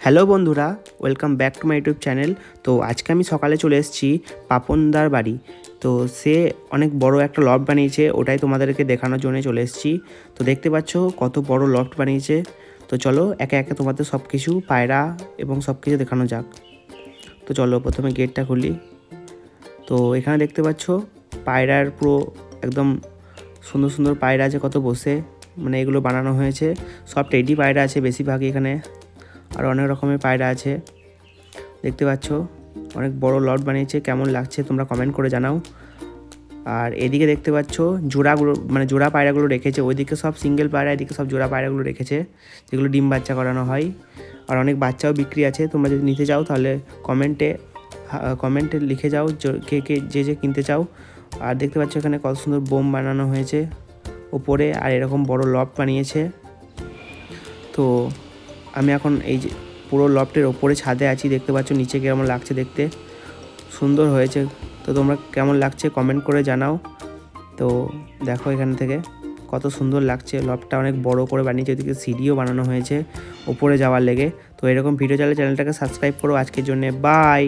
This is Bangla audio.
হ্যালো বন্ধুরা, welcome back to my YouTube channel. তো আজকে আমি সকালে চলে এসেছি পাপনদার বাড়ি। তো সে অনেক বড় একটা লফট বানিয়েছে, ওটাই তোমাদেরকে দেখানোর জন্য চলে এসেছি। তো দেখতে পাচ্ছ কত বড় লফট বানিয়েছে। তো চলো একে একে তোমাদের সব কিছু পায়রা এবং সব কিছু দেখানো যাক। তো চলো প্রথমে গেটটা খুলি। তো এখানে দেখতে পাচ্ছ পায়রার পুরো একদম সুন্দর সুন্দর পায়রা আছে, কত বসে মানে এগুলো বানানো হয়েছে। সব টেডি পায়রা আছে বেশিরভাগই এখানে, আর অনেক রকমের পায়রা আছে। দেখতে পাচ্ছ অনেক বড় লট বানিয়েছে, কেমন লাগছে তোমরা কমেন্ট করে জানাও। আর এদিকে দেখতে পাচ্ছ জোড়াগুলো, মানে জোড়া পায়রাগুলো রেখেছে, ওইদিকে সব সিঙ্গেল পায়রা, এদিকে সব জোড়া পায়রাগুলো রেখেছে যেগুলো ডিম বাচ্চা করানো হয়। আর অনেক বাচ্চাও বিক্রি আছে, তোমরা যদি নিতে চাও তাহলে কমেন্টে লিখে যাও কে কে যে কিনতে চাও। আর দেখতে পাচ্ছ এখানে কত সুন্দর বোম বানানো হয়েছে ওপরে, আর এরকম বড় লফট বানিয়েছে। তো আমি এখন এই যে পুরো লফটের ওপরে ছাদে আছি, দেখতে পাচ্ছ নিচে কেমন লাগছে দেখতে, সুন্দর হয়েছে। তো তোমরা কেমন লাগছে কমেন্ট করে জানাও। তো দেখো এখান থেকে কত সুন্দর লাগছে, লফটটা অনেক বড় করে বানিয়েছে, ওদিকে সিঁড়িও বানানো হয়েছে ওপরে যাওয়ার লেগে। তো এরকম ভিডিও চাইলে চ্যানেলটাকে সাবস্ক্রাইব করো। আজকের জন্য বাই।